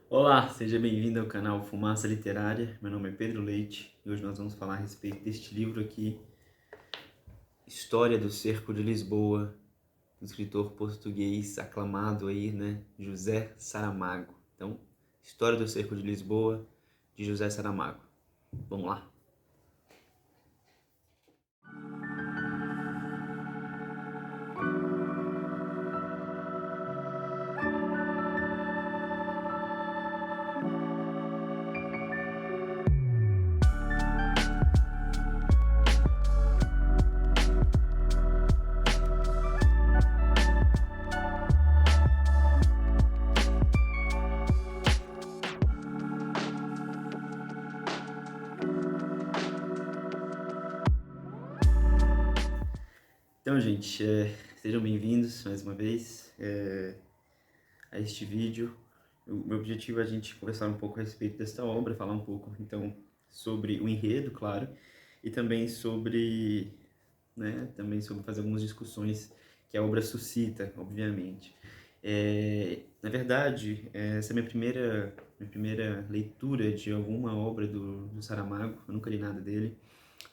Olá, seja bem-vindo ao canal Fumaça Literária. Meu nome é Pedro Leite e hoje nós vamos falar a respeito deste livro aqui, História do Cerco de Lisboa, do escritor português aclamado aí, né, José Saramago. Então, História do Cerco de Lisboa, de José Saramago. Vamos lá? Então, gente, sejam bem-vindos mais uma vez a este vídeo. O meu objetivo é a gente conversar um pouco a respeito desta obra, falar um pouco, então, sobre o enredo, claro, e também também sobre fazer algumas discussões que a obra suscita, obviamente. Na verdade, essa é a minha primeira leitura de alguma obra do Saramago. Eu nunca li nada dele,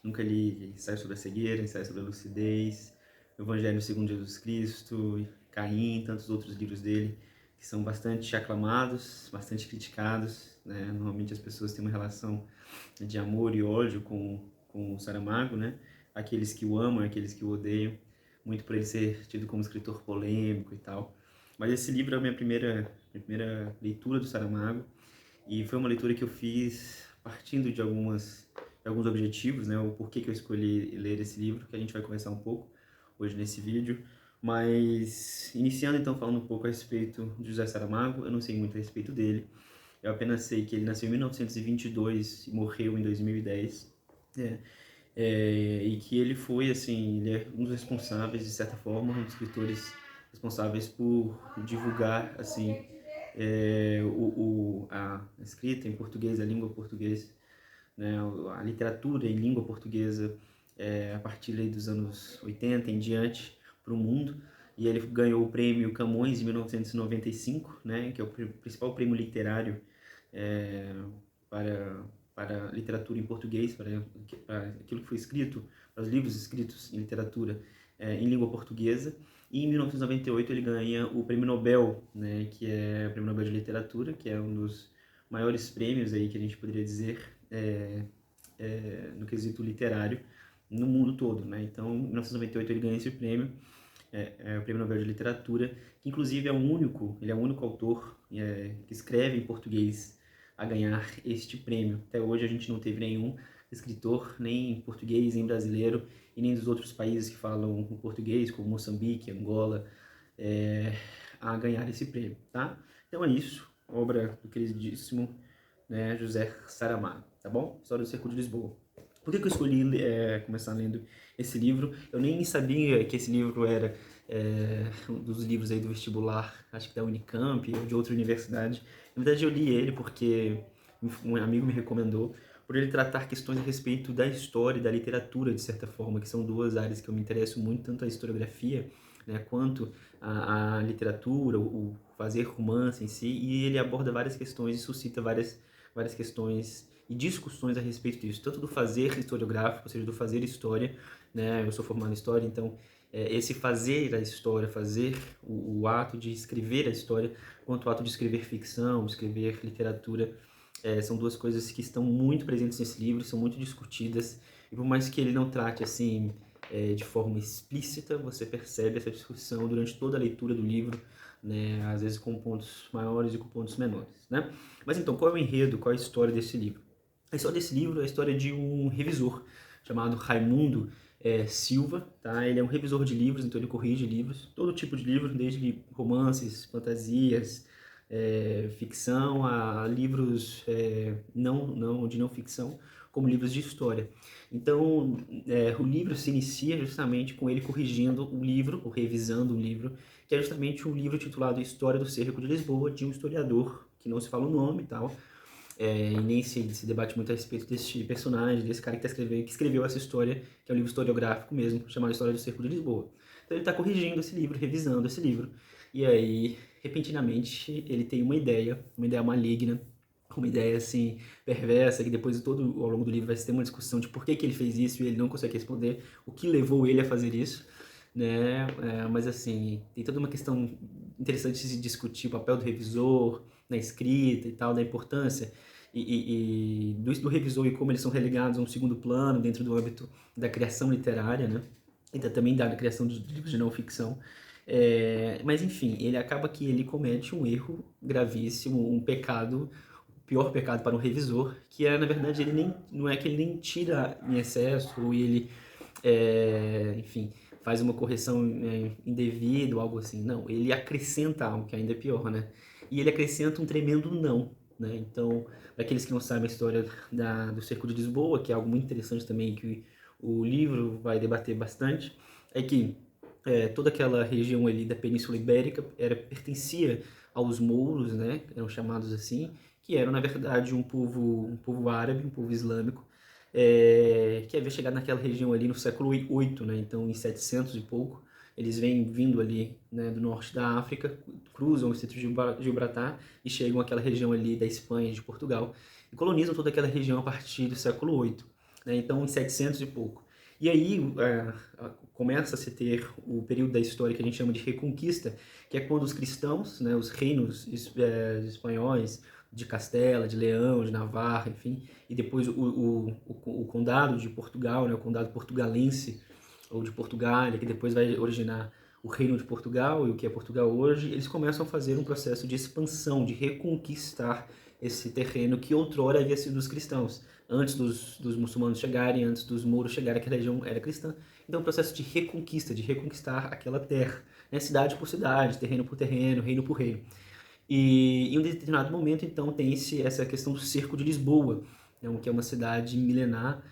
nunca li Ensaio sobre a Cegueira, Ensaio sobre a Lucidez, Evangelho segundo Jesus Cristo, Caim, tantos outros livros dele, que são bastante aclamados, bastante criticados, né? Normalmente as pessoas têm uma relação de amor e ódio com o Saramago, né? Aqueles que o amam e aqueles que o odeiam, muito por ele ser tido como escritor polêmico e tal. Mas esse livro é a minha primeira leitura do Saramago, e foi uma leitura que eu fiz partindo de alguns objetivos, né? O porquê que eu escolhi ler esse livro, que a gente vai conversar um pouco hoje nesse vídeo. Mas, iniciando então falando um pouco a respeito de José Saramago, eu não sei muito a respeito dele. Eu apenas sei que ele nasceu em 1922 e morreu em 2010. É, e que ele foi, assim, ele é um dos responsáveis, de certa forma, um dos escritores responsáveis por divulgar, assim, a escrita em português, a língua portuguesa, né, a literatura em língua portuguesa, a partir aí dos anos 80 em diante, para o mundo. E ele ganhou o prêmio Camões em 1995, né, que é o principal prêmio literário é, para, para literatura em português, para aquilo que foi escrito, para os livros escritos em literatura em língua portuguesa. E em 1998 ele ganha o Prêmio Nobel, né, que é o Prêmio Nobel de Literatura, que é um dos maiores prêmios aí que a gente poderia dizer no quesito literário no mundo todo, né? Então, em 1998 ele ganha esse prêmio, o Prêmio Nobel de Literatura, que inclusive ele é o único autor que escreve em português a ganhar este prêmio. Até hoje a gente não teve nenhum escritor, nem português, nem brasileiro, e nem dos outros países que falam o português, como Moçambique, Angola, a ganhar esse prêmio, tá? Então é isso, obra do queridíssimo, né, José Saramago, tá bom? História do Cerco de Lisboa. Por que eu escolhi começar lendo esse livro? Eu nem sabia que esse livro era um dos livros aí do vestibular, acho que da Unicamp ou de outra universidade. Na verdade, eu li ele porque um amigo me recomendou, por ele tratar questões a respeito da história e da literatura, de certa forma, que são duas áreas que eu me interesso muito, tanto a historiografia, né, quanto a literatura, o fazer romance em si, e ele aborda várias questões e suscita várias questões e discussões a respeito disso, tanto do fazer historiográfico, ou seja, do fazer história, né? Eu sou formado em história, então esse fazer a história, fazer o ato de escrever a história, quanto o ato de escrever ficção, escrever literatura, são duas coisas que estão muito presentes nesse livro, são muito discutidas, e por mais que ele não trate assim de forma explícita, você percebe essa discussão durante toda a leitura do livro, né? Às vezes com pontos maiores e com pontos menores, né? Mas então, qual é o enredo, qual é a história desse livro? A história desse livro é a história de um revisor chamado Raimundo Silva, tá? Ele é um revisor de livros, então ele corrige livros, todo tipo de livro, desde romances, fantasias, ficção, a livros de não ficção, como livros de história. Então, o livro se inicia justamente com ele corrigindo o livro, ou revisando o livro, que é justamente um livro titulado História do Cerco de Lisboa, de um historiador, que não se fala o nome e tal, e nem se debate muito a respeito desse personagem, desse cara que escreveu essa história, que é um livro historiográfico mesmo, chamado História do Cerco de Lisboa. Então ele está corrigindo esse livro, revisando esse livro, e aí repentinamente, ele tem uma ideia maligna, uma ideia assim perversa, que depois todo ao longo do livro vai ter uma discussão de por que ele fez isso e ele não consegue responder, o que levou ele a fazer isso, né? Mas assim, tem toda uma questão interessante de se discutir o papel do revisor na escrita e tal, da importância do revisor e como eles são relegados a um segundo plano dentro do âmbito da criação literária, né? E também da criação dos livros de não ficção. Mas enfim, ele acaba que ele comete um erro gravíssimo, um pecado, o pior pecado para um revisor, que é, na verdade, ele nem, não é que ele nem tira em excesso, ou ele, enfim, faz uma correção indevida ou algo assim. Não, ele acrescenta algo que ainda é pior, né? E ele acrescenta um tremendo não, né? Então, para aqueles que não sabem a história do Cerco de Lisboa, que é algo muito interessante também, que o livro vai debater bastante, é que toda aquela região ali da Península Ibérica pertencia aos mouros, né? Eram chamados assim, que eram, na verdade, um povo árabe, um povo islâmico, que havia chegado naquela região ali no século VIII, né? Então, em 700 e pouco, eles vêm vindo ali, né, do norte da África, cruzam o Estreito de Gibraltar e chegam àquela região ali da Espanha, de Portugal, e colonizam toda aquela região a partir do século VIII, né? Então, em 700 e pouco. E aí começa a se ter o período da história que a gente chama de Reconquista, que é quando os cristãos, né, os reinos espanhóis, de Castela, de Leão, de Navarra, enfim, e depois o condado de Portugal, né, o condado portugalense, ou de Portugália, que depois vai originar o Reino de Portugal e o que é Portugal hoje, eles começam a fazer um processo de expansão, de reconquistar esse terreno que outrora havia sido dos cristãos. Antes dos muçulmanos chegarem, antes dos mouros chegarem, aquela região era cristã. Então, um processo de reconquista, de reconquistar aquela terra, né? Cidade por cidade, terreno por terreno, reino por reino. E em um determinado momento, então, tem essa questão do Cerco de Lisboa, né, que é uma cidade milenar.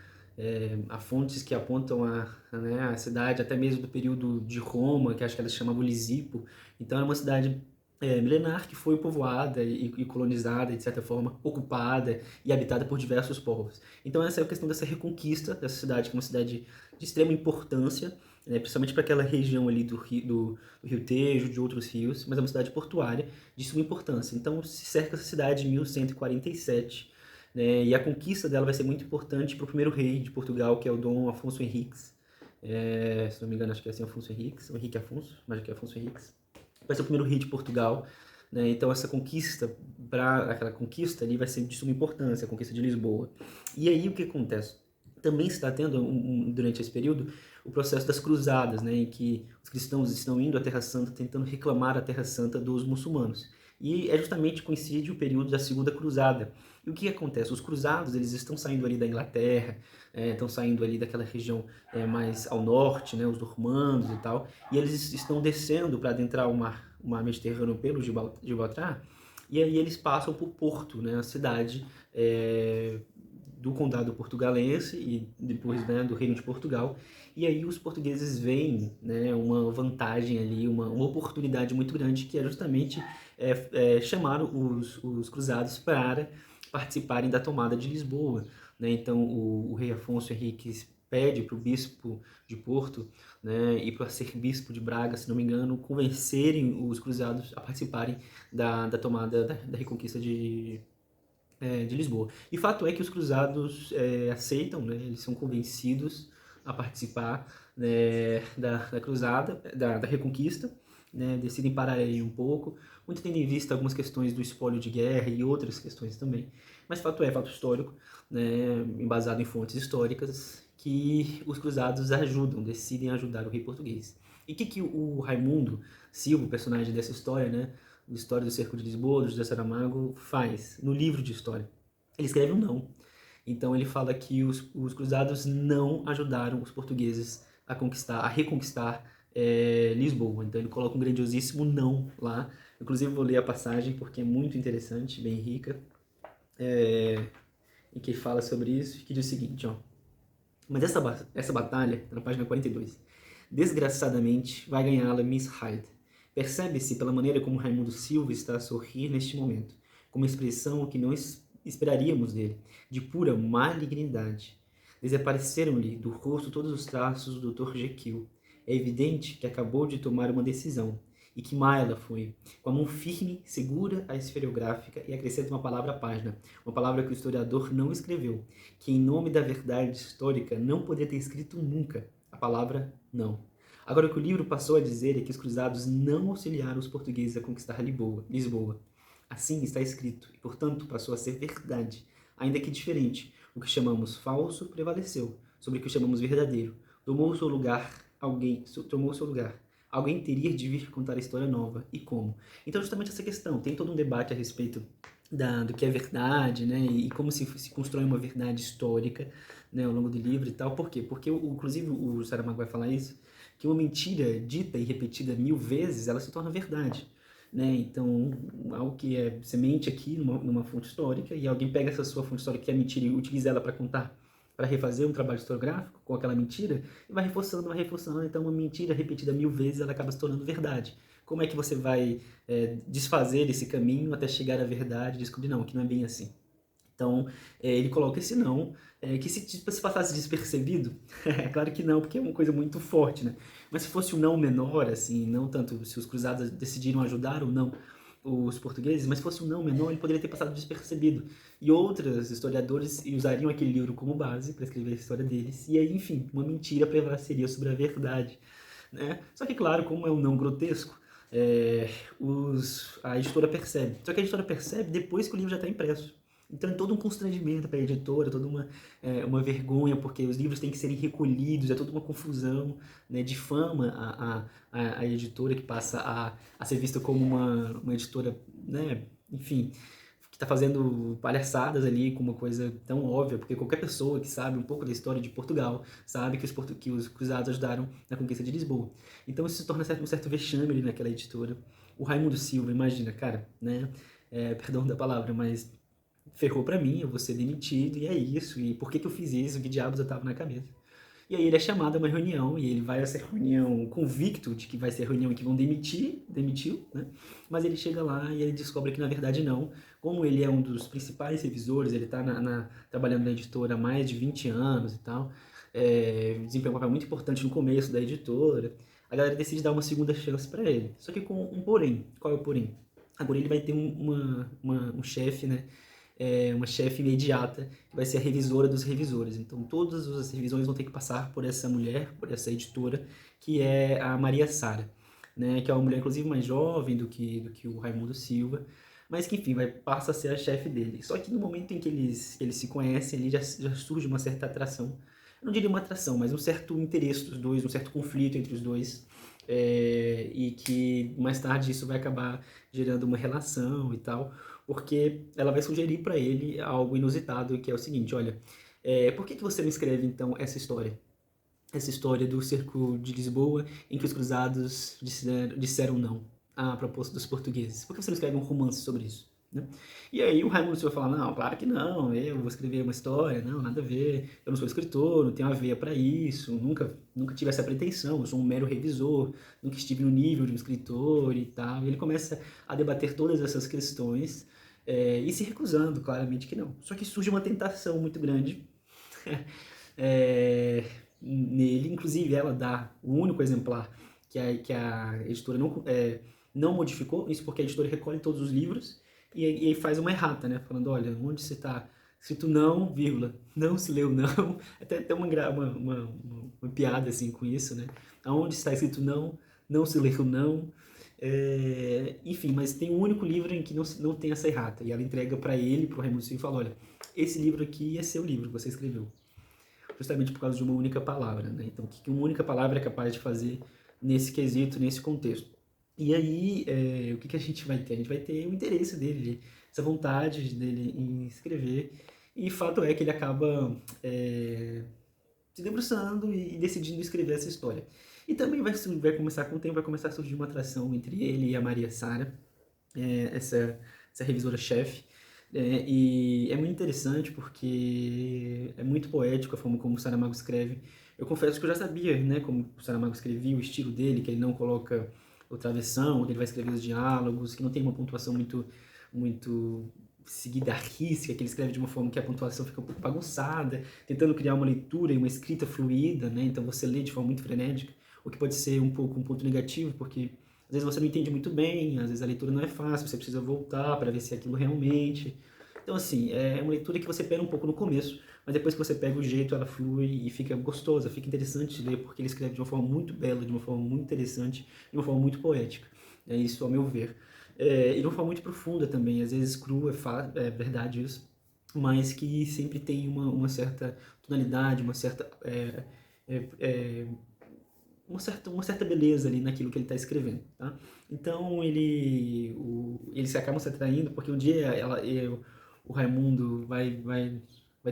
Há fontes que apontam né, a cidade até mesmo do período de Roma, que acho que elas chamavam Lisipo. Então, é uma cidade milenar que foi povoada e colonizada, de certa forma, ocupada e habitada por diversos povos. Então, essa é a questão dessa reconquista dessa cidade, que é uma cidade de extrema importância, né, principalmente para aquela região ali do Rio Tejo, de outros rios, mas é uma cidade portuária de suma importância. Então, se cerca essa cidade em 1147, né, e a conquista dela vai ser muito importante para o primeiro rei de Portugal, que é o Dom Afonso Henriques. Se não me engano, acho que é assim, Afonso Henriques, ou Henrique Afonso, mas que é Afonso Henriques. Vai ser o primeiro rei de Portugal, né? Então essa conquista, aquela conquista ali vai ser de suma importância, a conquista de Lisboa. E aí o que acontece? Também se está tendo, durante esse período, o processo das cruzadas, né, em que os cristãos estão indo à Terra Santa, tentando reclamar a Terra Santa dos muçulmanos. E justamente coincide o período da Segunda Cruzada. E o que acontece? Os cruzados, eles estão saindo ali da Inglaterra, estão saindo ali daquela região mais ao norte, né, os normandos e tal, e eles estão descendo para adentrar o mar Mediterrâneo pelo Gibraltar, e aí eles passam por Porto, né, a cidade do condado portugalense e depois, né, do Reino de Portugal. E aí os portugueses veem, né, uma vantagem ali, uma oportunidade muito grande, que é justamente chamar os cruzados para participarem da tomada de Lisboa, né? Então o rei Afonso Henriques pede para o bispo de Porto, né, e para ser bispo de Braga, se não me engano, convencerem os cruzados a participarem da tomada, da reconquista de Lisboa. E fato é que os cruzados aceitam, né, eles são convencidos a participar, né, da cruzada, da reconquista, né, decidem parar aí um pouco, muito tendo em vista algumas questões do espólio de guerra e outras questões também. Mas fato é, fato histórico, né, embasado em fontes históricas, que os cruzados ajudam, decidem ajudar o rei português. E o que o Raimundo Silva, o personagem dessa história, né, a história do Cerco de Lisboa, do José Saramago, faz no livro de história? Ele escreve um não. Então ele fala que os cruzados não ajudaram os portugueses a reconquistar Lisboa. Então ele coloca um grandiosíssimo não lá. Inclusive vou ler a passagem porque é muito interessante, bem rica, e que fala sobre isso, que diz o seguinte, ó. Mas essa batalha, na página 42, desgraçadamente vai ganhá-la Miss Hyde. Percebe-se pela maneira como Raimundo Silva está a sorrir neste momento, com uma expressão que não esperaríamos dele, de pura malignidade. Desapareceram-lhe do rosto todos os traços do Dr. Jekyll. É evidente que acabou de tomar uma decisão, e que má ela foi. Com a mão firme, segura a esferográfica e acrescenta uma palavra à página, uma palavra que o historiador não escreveu, que em nome da verdade histórica não poderia ter escrito nunca, a palavra não. Agora, o que o livro passou a dizer é que os cruzados não auxiliaram os portugueses a conquistar Lisboa. Assim está escrito, e portanto passou a ser verdade, ainda que diferente. O que chamamos falso prevaleceu sobre o que chamamos verdadeiro. Tomou seu lugar tomou seu lugar. Alguém teria de vir contar a história nova. E como? Então, justamente essa questão. Tem todo um debate a respeito do que é verdade, né? E como se constrói uma verdade histórica, né, ao longo do livro e tal. Por quê? Porque, inclusive, o Saramago vai falar isso, que uma mentira dita e repetida 1000 vezes, ela se torna verdade. Né? Então, algo que é semente aqui numa fonte histórica, e alguém pega essa sua fonte histórica que é mentira e utiliza ela para contar, para refazer um trabalho historiográfico com aquela mentira, e vai reforçando, então uma mentira repetida 1000 vezes, ela acaba se tornando verdade. Como é que você vai desfazer esse caminho até chegar à verdade e descobrir, não, que não é bem assim? Então, ele coloca esse não, que se passasse despercebido, é claro que não, porque é uma coisa muito forte, né? Mas se fosse um não menor, assim, não tanto se os cruzados decidiram ajudar ou não os portugueses, mas se fosse um não menor, ele poderia ter passado despercebido. E outros historiadores usariam aquele livro como base para escrever a história deles, e aí, enfim, uma mentira prevaleceria sobre a verdade, né? Só que, claro, como é um não grotesco, a editora percebe. Só que a editora percebe depois que o livro já está impresso. Então é todo um constrangimento para a editora, toda uma vergonha, porque os livros têm que serem recolhidos, é toda uma confusão, né, difama a editora, que passa a ser vista como uma editora, né, enfim, que está fazendo palhaçadas ali com uma coisa tão óbvia, porque qualquer pessoa que sabe um pouco da história de Portugal sabe que os cruzados ajudaram na conquista de Lisboa. Então isso se torna um certo vexame ali naquela editora. O Raimundo Silva, imagina, cara, né, perdão da palavra, mas ferrou pra mim, eu vou ser demitido, e é isso, e por que eu fiz isso, que diabos eu tava na cabeça. E aí ele é chamado a uma reunião, e ele vai a essa reunião convicto de que vai ser a reunião em que vão demitiu, né? Mas ele chega lá e ele descobre que na verdade não. Como ele é um dos principais revisores, ele tá trabalhando na editora há mais de 20 anos e tal, desempenha um papel muito importante no começo da editora, a galera decide dar uma segunda chance para ele. Só que com um porém. Qual é o porém? Agora ele vai ter um chefe, né? Uma chefe imediata, que vai ser a revisora dos revisores. Então, todas as revisões vão ter que passar por essa mulher, por essa editora, que é a Maria Sara, né? Que é uma mulher, inclusive, mais jovem do que o Raimundo Silva, mas que, enfim, passa a ser a chefe dele. Só que no momento em que eles se conhecem, ali já surge uma certa atração. Eu não diria uma atração, mas um certo interesse dos dois, um certo conflito entre os dois, e que mais tarde isso vai acabar gerando uma relação e tal, porque ela vai sugerir para ele algo inusitado, que é o seguinte: olha, por que você não escreve então essa história? Essa história do cerco de Lisboa, em que os cruzados disseram não à proposta dos portugueses. Por que você não escreve um romance sobre isso? Né? E aí o Raimundo Silva fala: não, claro que não, eu vou escrever uma história, não, nada a ver, eu não sou escritor, não tenho a veia para isso, nunca tive essa pretensão, eu sou um mero revisor, nunca estive no nível de um escritor e tal. E ele começa a debater todas essas questões, e se recusando, claramente que não. Só que surge uma tentação muito grande nele, inclusive ela dá o único exemplar que a editora não modificou, isso porque a editora recolhe todos os livros e aí faz uma errata, né? Falando: olha, onde você está escrito não, vírgula, não se leu não. Até uma piada assim com isso, né? Aonde está escrito não, não se leu não. Enfim, mas tem um único livro em que não tem essa errata, e ela entrega para ele, para o Raimundo Silva, e fala: olha, esse livro aqui é seu livro que você escreveu, justamente por causa de uma única palavra, né? Então, o que uma única palavra é capaz de fazer nesse quesito, nesse contexto? E aí, o que a gente vai ter? A gente vai ter o interesse dele, essa vontade dele em escrever, e fato é que ele acaba se debruçando e decidindo escrever essa história. E também vai começar, com o tempo, vai começar a surgir uma atração entre ele e a Maria Sara, essa revisora-chefe. E é muito interessante porque é muito poético a forma como o Saramago escreve. Eu confesso que eu já sabia, né, como o Saramago escrevia, o estilo dele, que ele não coloca o travessão, que ele vai escrever os diálogos, que não tem uma pontuação muito seguida à risca, que ele escreve de uma forma que a pontuação fica um pouco bagunçada, tentando criar uma leitura e uma escrita fluida, né? Então você lê de forma muito frenética, o que pode ser um pouco um ponto negativo, porque Às vezes você não entende muito bem, às vezes a leitura não é fácil, você precisa voltar para ver se é aquilo realmente. Então, assim, é uma leitura que você pega um pouco no começo, mas depois que você pega o jeito, ela flui e fica gostosa, fica interessante de ler, porque ele escreve de uma forma muito bela, de uma forma muito interessante, de uma forma muito poética. É isso, ao meu ver. E de uma forma muito profunda também, às vezes crua, é verdade isso, mas que sempre tem uma certa tonalidade, é, é, uma certa beleza ali naquilo que ele está escrevendo, tá? Então eles acabam se atraindo porque um dia o Raimundo vai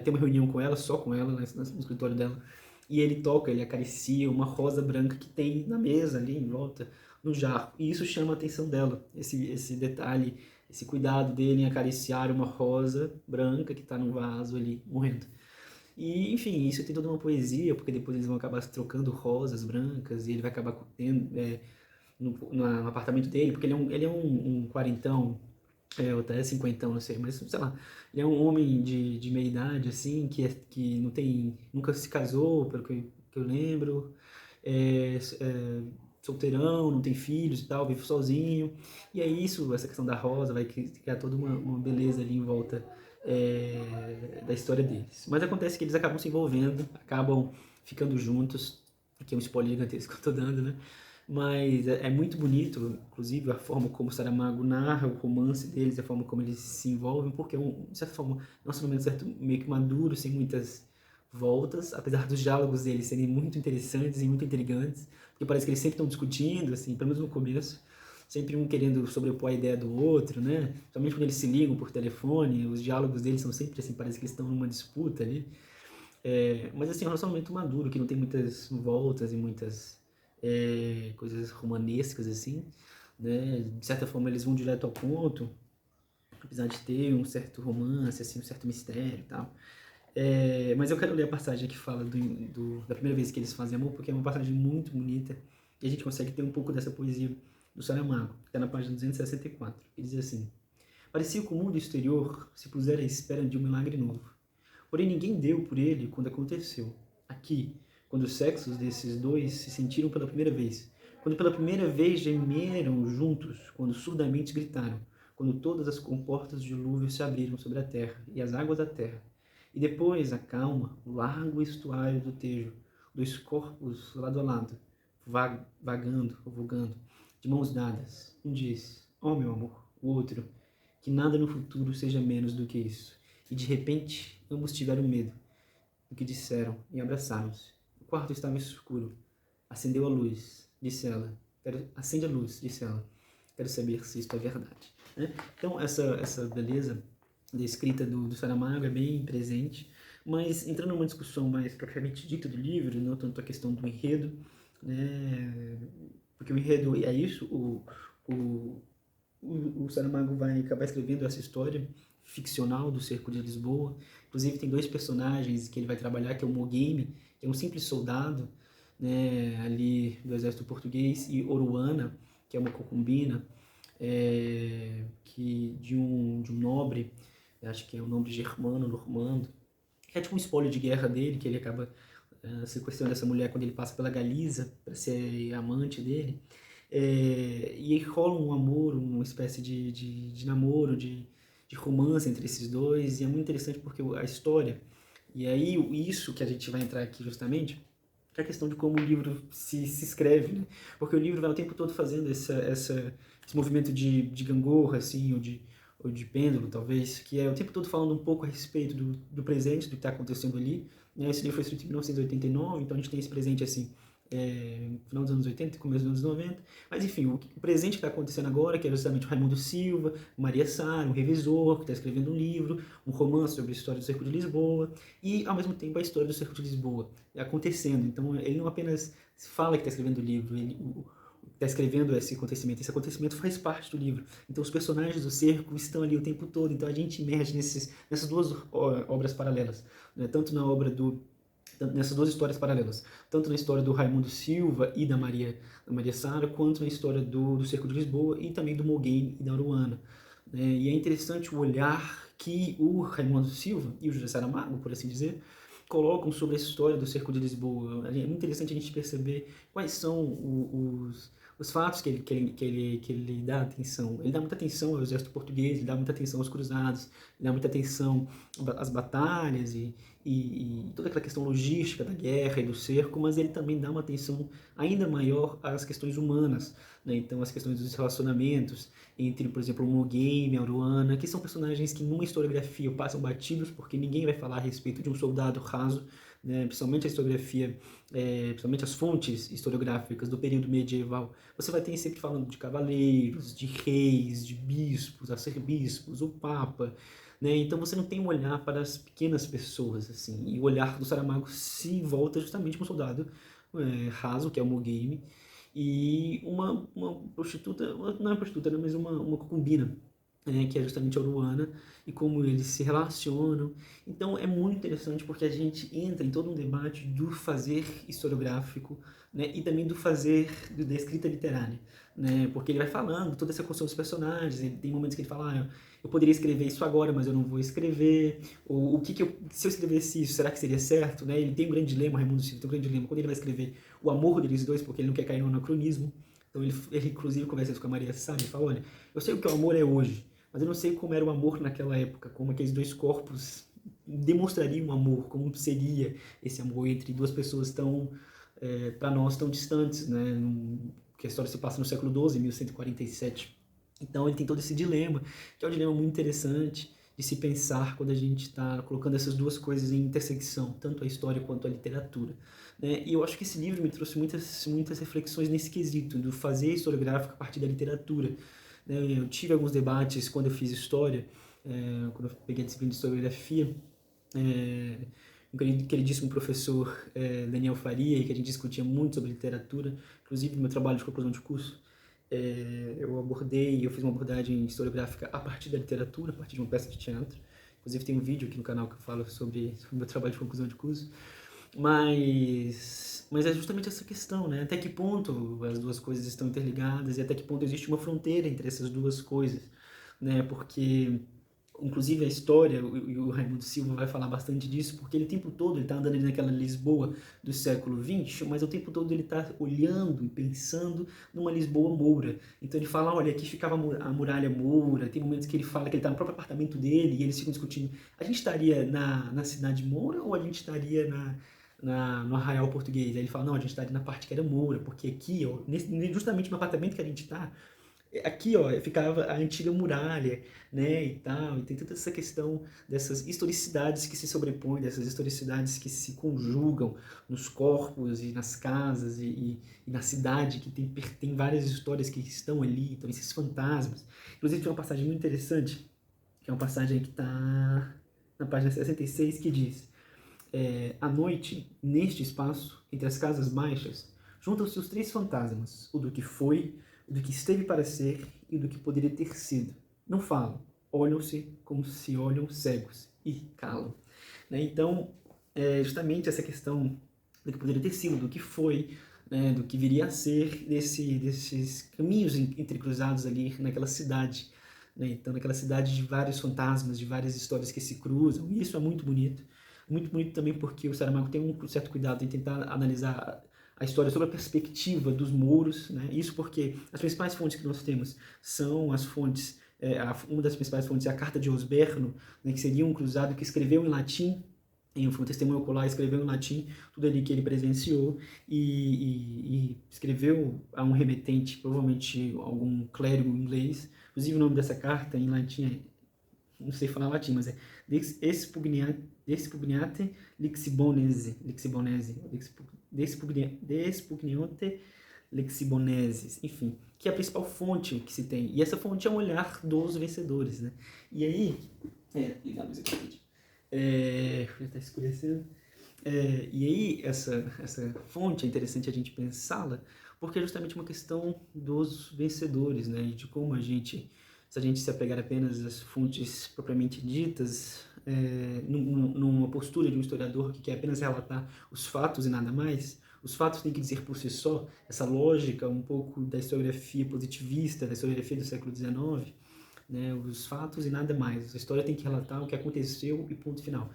ter uma reunião com ela, só com ela, no escritório dela, e ele toca, ele acaricia uma rosa branca que tem na mesa ali em volta, no jarro, e isso chama a atenção dela, esse detalhe, esse cuidado dele em acariciar uma rosa branca que está num vaso ali, morrendo. E, enfim, isso tem toda uma poesia, porque depois eles vão acabar trocando rosas brancas e ele vai acabar tendo, no apartamento dele, porque ele é um quarentão, ou até cinquentão, não sei, mas sei lá, ele é um homem de meia idade, assim, que não tem, nunca se casou, pelo que eu lembro, é solteirão, não tem filhos e tal, vive sozinho, e é isso, essa questão da rosa vai criar toda uma beleza ali em volta da história deles. Mas acontece que eles acabam se envolvendo, acabam ficando juntos, aqui é um spoiler gigantesco que eu tô dando, né? Mas é muito bonito, inclusive, a forma como o Saramago narra o romance deles, a forma como eles se envolvem, porque é de certa forma, é um relacionamento certo, meio que maduro, sem muitas voltas, apesar dos diálogos deles serem muito interessantes e muito intrigantes, porque parece que eles sempre estão discutindo, assim, pelo menos no começo, sempre um querendo sobrepor a ideia do outro, né? Somente quando eles se ligam por telefone, os diálogos deles são sempre assim, parece que eles estão numa disputa ali. Mas assim, é um relacionamento maduro, que não tem muitas voltas e muitas coisas romanescas, assim, né? De certa forma eles vão direto ao ponto, apesar de ter um certo romance, assim, um certo mistério e tal. Mas eu quero ler a passagem que fala da primeira vez que eles fazem amor, porque é uma passagem muito bonita e a gente consegue ter um pouco dessa poesia do Saramago, que está na página 264, que diz assim: parecia que o mundo exterior se pusera à espera de um milagre novo. Porém, ninguém deu por ele quando aconteceu. Aqui, quando os sexos desses dois se sentiram pela primeira vez, quando pela primeira vez gemeram juntos, quando surdamente gritaram, quando todas as comportas de dilúvio se abriram sobre a terra e as águas da terra, e depois a calma, o largo estuário do Tejo, dois corpos lado a lado, vagando, vogando, de mãos dadas. Um diz: "Oh, meu amor", o outro: "Que nada no futuro seja menos do que isso." E de repente, ambos tiveram medo do que disseram e abraçaram-se. O quarto estava escuro. Acendeu a luz, disse ela. Acende a luz, disse ela. Quero saber se isto é verdade. Né? Então, essa beleza da escrita do Saramago é bem presente, mas entrando numa discussão mais propriamente dita do livro, não tanto a questão do enredo, né? Porque o enredo é isso, o, o Saramago vai acabar escrevendo essa história ficcional do Cerco de Lisboa. Inclusive tem dois personagens que ele vai trabalhar, que é o Mogame, que é um simples soldado, né, ali do exército português, e Oruana, que é uma concubina, de um nobre, acho que é o nome Germano, Normando, que é tipo um espólio de guerra dele, que ele acaba sequestrando essa mulher quando ele passa pela Galiza para ser amante dele. E aí rola um amor, uma espécie de namoro, de romance entre esses dois, e é muito interessante porque a história, e aí isso que a gente vai entrar aqui justamente, é a questão de como o livro se escreve, né? Porque o livro vai o tempo todo fazendo esse movimento de gangorra, assim, ou de pêndulo, talvez, que é o tempo todo falando um pouco a respeito do presente, do que está acontecendo ali. Né? Esse livro foi escrito em 1989, então a gente tem esse presente, assim, final dos anos 80, começo dos anos 90. Mas, enfim, o presente que está acontecendo agora, que é justamente o Raimundo Silva, Maria Sara, um revisor que está escrevendo um livro, um romance sobre a história do Cerco de Lisboa, e, ao mesmo tempo, a história do Cerco de Lisboa acontecendo. Então, ele não apenas fala que está escrevendo o livro, ele está escrevendo esse acontecimento faz parte do livro. Então, os personagens do cerco estão ali o tempo todo, então a gente emerge nessas duas obras paralelas, né? Tanto nessas duas histórias paralelas, tanto na história do Raimundo Silva e da Maria Sara, quanto na história do Cerco de Lisboa e também do Mogame e da Aruana. E é interessante o olhar que o Raimundo Silva e o José Saramago, por assim dizer, colocam sobre a história do Cerco de Lisboa. É muito interessante a gente perceber quais são os fatos que ele dá atenção. Ele dá muita atenção ao exército português, ele dá muita atenção aos cruzados, ele dá muita atenção às batalhas e toda aquela questão logística da guerra e do cerco, mas ele também dá uma atenção ainda maior às questões humanas, né? Então, as questões dos relacionamentos entre, por exemplo, o Mogame e a Oruana, que são personagens que numa historiografia passam batidos, porque ninguém vai falar a respeito de um soldado raso, né? Principalmente a historiografia, principalmente as fontes historiográficas do período medieval. Você vai ter sempre falando de cavaleiros, de reis, de bispos, arcebispos, o Papa, né? Então você não tem um olhar para as pequenas pessoas, assim, e o olhar do Saramago se volta justamente para um soldado raso, que é o Mogame, e uma prostituta, não é prostituta, né, mas uma concubina, que é justamente a Oruana, e como eles se relacionam. Então é muito interessante porque a gente entra em todo um debate do fazer historiográfico, né, e também do fazer da escrita literária, né, porque ele vai falando toda essa construção dos personagens, ele tem momentos que ele fala, eu poderia escrever isso agora, mas eu não vou escrever, ou se eu escrevesse isso, será que seria certo, né? Ele tem um grande dilema, Raimundo Silva tem um grande dilema, quando ele vai escrever o amor deles dois, porque ele não quer cair no anacronismo. Então ele inclusive conversa isso com a Maria Sá e fala, olha, eu sei o que o amor é hoje, mas eu não sei como era o amor naquela época, como aqueles dois corpos demonstrariam um amor, como seria esse amor entre duas pessoas tão, para nós, tão distantes, né? Que a história se passa no século XII, 1147. Então ele tem todo esse dilema, que é um dilema muito interessante de se pensar quando a gente está colocando essas duas coisas em intersecção, tanto a história quanto a literatura, né? E eu acho que esse livro me trouxe muitas reflexões nesse quesito, do fazer historiográfico a partir da literatura, né? Eu tive alguns debates quando eu fiz história, quando eu peguei a disciplina de historiografia, um queridíssimo professor Daniel Faria, que a gente discutia muito sobre literatura, inclusive no meu trabalho de conclusão de curso, eu fiz uma abordagem historiográfica a partir da literatura, a partir de uma peça de teatro. Inclusive tem um vídeo aqui no canal que eu falo sobre o meu trabalho de conclusão de curso. Mas é justamente essa questão, né? Até que ponto as duas coisas estão interligadas e até que ponto existe uma fronteira entre essas duas coisas, né? Porque inclusive a história, e o Raimundo Silva vai falar bastante disso, porque ele o tempo todo ele está andando ali naquela Lisboa do século XX, mas o tempo todo ele está olhando e pensando numa Lisboa moura. Então ele fala, olha, aqui ficava a muralha moura, tem momentos que ele fala que ele está no próprio apartamento dele e eles ficam discutindo, a gente estaria na cidade moura ou a gente estaria no Arraial Português? Aí ele fala, não, a gente estaria na parte que era moura, porque aqui, ó, justamente no apartamento que a gente está, aqui, ó, ficava a antiga muralha, né, e tal, e tem toda essa questão dessas historicidades que se sobrepõem, dessas historicidades que se conjugam nos corpos e nas casas e na cidade, que tem várias histórias que estão ali, então esses fantasmas. Inclusive tem uma passagem muito interessante, que é uma passagem que está na página 66, que diz, à noite, neste espaço, entre as casas baixas, juntam-se os três fantasmas, o do que foi, o do que esteve para ser e o do que poderia ter sido. Não falam, olham-se como se olham cegos e calam, né? Então, justamente essa questão do que poderia ter sido, do que foi, né, do que viria a ser, desses caminhos entrecruzados ali naquela cidade, né? Então, naquela cidade de vários fantasmas, de várias histórias que se cruzam, e isso é muito bonito. Muito bonito também porque o Saramago tem um certo cuidado em tentar analisar a história sob a perspectiva dos mouros, né? Isso porque as principais fontes que nós temos são as fontes, uma das principais fontes é a Carta de Osberno, né, que seria um cruzado que escreveu em latim, foi um testemunho ocular, escreveu em latim tudo ali que ele presenciou e escreveu a um remetente, provavelmente algum clérigo inglês. Inclusive o nome dessa carta em latim não sei falar latim, mas é Despugnate Lixibonese, Despugniote Lexiboneses, enfim, que é a principal fonte que se tem. E essa fonte é um olhar dos vencedores, né? E aí, ligar a luz aqui, já está escurecendo. E aí, essa fonte é interessante a gente pensá-la, porque é justamente uma questão dos vencedores, né? De como se a gente se apegar apenas às fontes propriamente ditas, numa postura de um historiador que quer apenas relatar os fatos e nada mais, os fatos têm que dizer por si só, essa lógica um pouco da historiografia positivista, da historiografia do século XIX, né? Os fatos e nada mais. A história tem que relatar o que aconteceu e ponto final.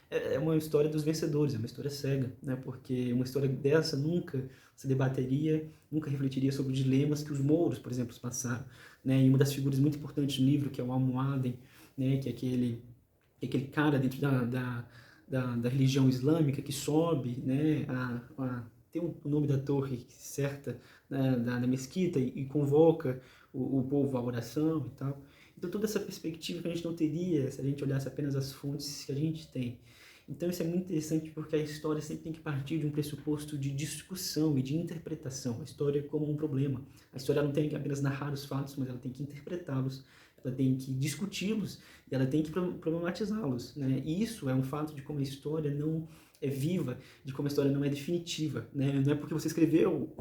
é uma história dos vencedores, é uma história cega, né? Porque uma história dessa nunca se debateria, nunca refletiria sobre os dilemas que os mouros, por exemplo, passaram, né? E uma das figuras muito importantes do livro, que é o Almohaden, né? Que é aquele cara dentro da religião islâmica que sobe, né? Tem o nome da torre certa, né? da mesquita e convoca o povo à oração e tal. Então, toda essa perspectiva que a gente não teria se a gente olhasse apenas as fontes que a gente tem. Então, isso é muito interessante porque a história sempre tem que partir de um pressuposto de discussão e de interpretação. A história é como um problema. A história não tem que apenas narrar os fatos, mas ela tem que interpretá-los, ela tem que discuti-los e ela tem que problematizá-los, né? E isso é um fato de como a história não é viva, de como a história não é definitiva, né? Não é porque você escreveu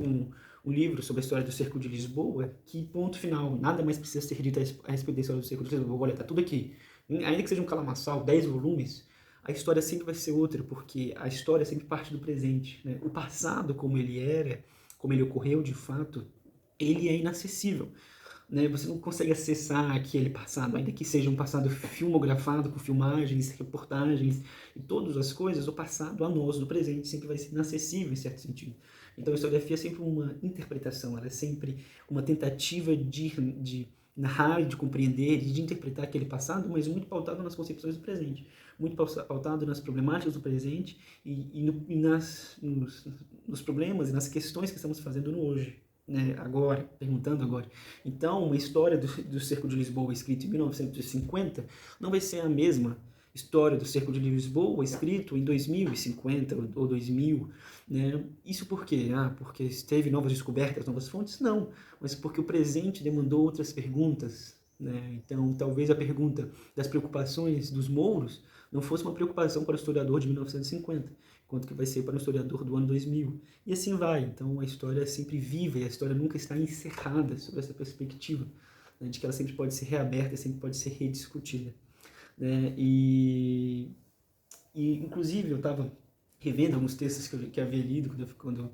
um livro sobre a história do Cerco de Lisboa que, ponto final, nada mais precisa ser dito a respeito da história do Cerco de Lisboa. Olha, tá tudo aqui. Ainda que seja um calamaçal, 10 volumes, a história sempre vai ser outra, porque a história sempre parte do presente, né? O passado, como ele era, como ele ocorreu de fato, ele é inacessível, né? Você não consegue acessar aquele passado, ainda que seja um passado filmografado, com filmagens, reportagens e todas as coisas, o passado a nós, do presente, sempre vai ser inacessível em certo sentido. Então a historiografia é sempre uma interpretação, ela é sempre uma tentativa de narrar, de compreender e de interpretar aquele passado, mas muito pautado nas concepções do presente, muito pautado nas problemáticas do presente nos problemas e nas questões que estamos fazendo no hoje, né, agora, perguntando agora. Então, uma história do Cerco de Lisboa escrita em 1950 não vai ser a mesma história do Cerco de Lisboa escrito em 2050 ou 2000, né? Isso por quê? Porque teve novas descobertas, novas fontes? Não, mas porque o presente demandou outras perguntas, né? Então, talvez a pergunta das preocupações dos mouros não fosse uma preocupação para o historiador de 1950, quanto que vai ser para o historiador do ano 2000. E assim vai. Então, a história é sempre viva e a história nunca está encerrada sob essa perspectiva, né, de que ela sempre pode ser reaberta, sempre pode ser rediscutida, né? Inclusive, eu estava revendo alguns textos que eu havia lido quando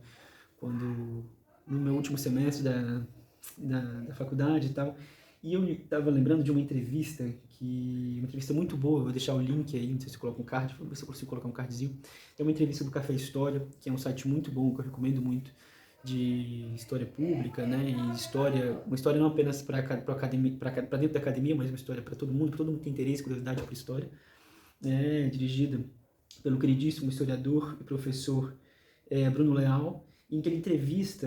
no meu último semestre da faculdade e tal, e eu estava lembrando de uma entrevista muito boa, eu vou deixar o link aí, não sei se coloca um card, vou ver se eu consigo colocar um cardzinho. É uma entrevista do Café História, que é um site muito bom, que eu recomendo muito, de história pública, né, e uma história não apenas para dentro da academia, mas uma história para todo mundo que tem interesse, curiosidade por história, né, dirigida pelo queridíssimo historiador e professor Bruno Leal, em que ele entrevista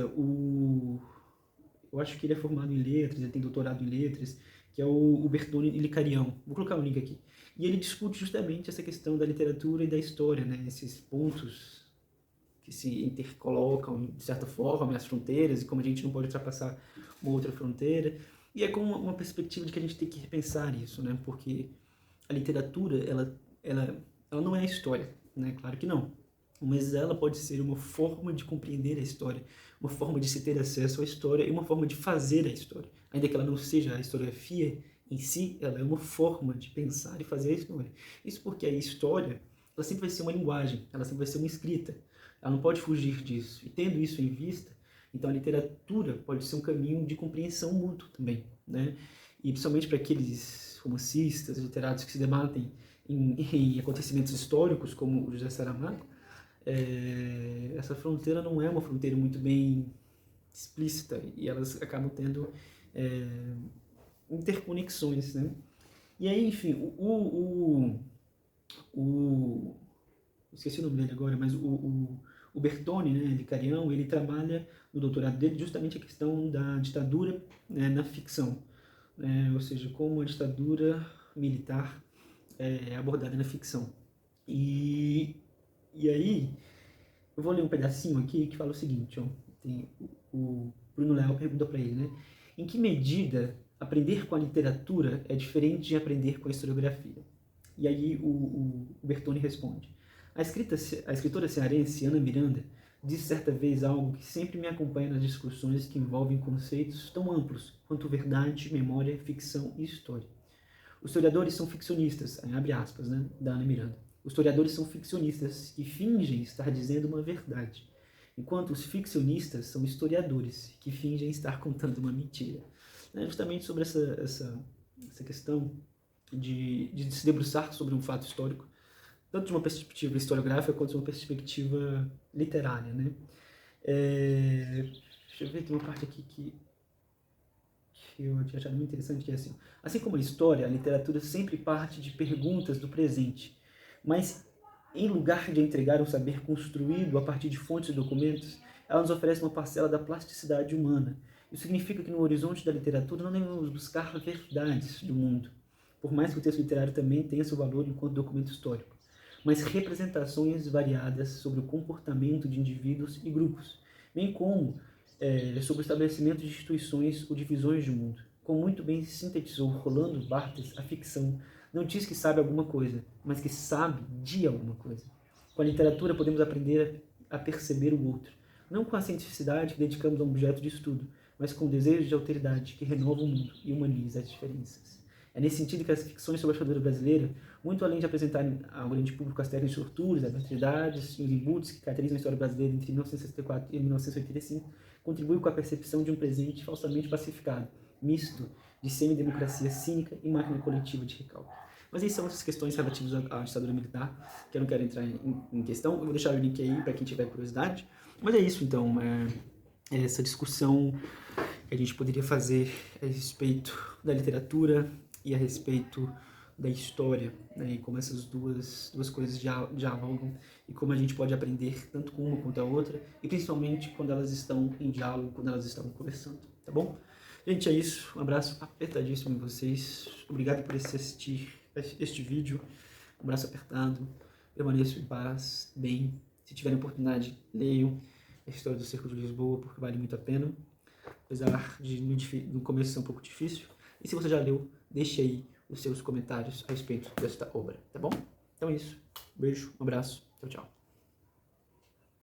eu acho que ele é formado em letras, ele tem doutorado em letras, que é o Bertone Licarião. Vou colocar o link aqui. E ele discute justamente essa questão da literatura e da história, né? Esses pontos que se intercolocam, de certa forma, as fronteiras, e como a gente não pode ultrapassar uma outra fronteira. E é com uma perspectiva de que a gente tem que repensar isso, né? Porque a literatura, ela não é a história, né? Claro que não. Mas ela pode ser uma forma de compreender a história, uma forma de se ter acesso à história e uma forma de fazer a história. Ainda que ela não seja a historiografia em si, ela é uma forma de pensar e fazer a história. Isso porque a história, ela sempre vai ser uma linguagem, ela sempre vai ser uma escrita. Ela não pode fugir disso. E tendo isso em vista, então a literatura pode ser um caminho de compreensão mútua também, né? E principalmente para aqueles romancistas, literatos que se debatem em acontecimentos históricos, como o José Saramago, essa fronteira não é uma fronteira muito bem explícita e elas acabam tendo interconexões, né? E aí, enfim, esqueci o nome dele agora, mas o Bertone, né, de Carião, ele trabalha no doutorado dele justamente a questão da ditadura, né, na ficção, né? Ou seja, como a ditadura militar é abordada na ficção. E aí, eu vou ler um pedacinho aqui que fala o seguinte, ó, tem o Bruno Leal pergunta para ele, né? Em que medida aprender com a literatura é diferente de aprender com a historiografia? E aí o Bertone responde. A escritora cearense Ana Miranda disse certa vez algo que sempre me acompanha nas discussões que envolvem conceitos tão amplos quanto verdade, memória, ficção e história. Os historiadores são ficcionistas, abre aspas, né, da Ana Miranda. Os historiadores são ficcionistas que fingem estar dizendo uma verdade, enquanto os ficcionistas são historiadores que fingem estar contando uma mentira. É justamente sobre essa questão de se debruçar sobre um fato histórico, tanto de uma perspectiva historiográfica quanto de uma perspectiva literária, né? Deixa eu ver, tem uma parte aqui que eu tinha achado muito interessante, que é assim como a história, a literatura sempre parte de perguntas do presente, mas em lugar de entregar um saber construído a partir de fontes e documentos, ela nos oferece uma parcela da plasticidade humana. Isso significa que no horizonte da literatura não devemos buscar verdades do mundo, por mais que o texto literário também tenha seu valor enquanto documento histórico, mas representações variadas sobre o comportamento de indivíduos e grupos, bem como sobre o estabelecimento de instituições ou divisões de mundo. Como muito bem sintetizou Rolando Barthes, a ficção não diz que sabe alguma coisa, mas que sabe de alguma coisa. Com a literatura podemos aprender a perceber o outro, não com a cientificidade que dedicamos a um objeto de estudo, mas com o desejo de alteridade que renova o mundo e humaniza as diferenças. É nesse sentido que as ficções sobre a ditadura brasileira, muito além de apresentarem ao grande público as técnicas de torturas, as atrocidades e os embutes que caracterizam a história brasileira entre 1964 e 1985, contribuem com a percepção de um presente falsamente pacificado, misto de semidemocracia cínica e máquina coletiva de recalque. Mas aí são essas questões relativas à ditadura militar, que eu não quero entrar em questão. Eu vou deixar o link aí para quem tiver curiosidade. Mas é isso, então. Essa discussão que a gente poderia fazer a respeito da literatura e a respeito da história, né? E como essas duas coisas dialogam e como a gente pode aprender tanto com uma quanto a outra, e principalmente quando elas estão em diálogo, quando elas estão conversando, tá bom? Gente, é isso. Um abraço apertadíssimo em vocês. Obrigado por assistir este vídeo. Um abraço apertado. Permaneçam em paz, bem. Se tiverem oportunidade, leiam a história do Cerco de Lisboa, porque vale muito a pena. Apesar de no começo ser um pouco difícil. E se você já leu, deixe aí os seus comentários a respeito desta obra, tá bom? Então é isso. Beijo, um abraço. Tchau, tchau.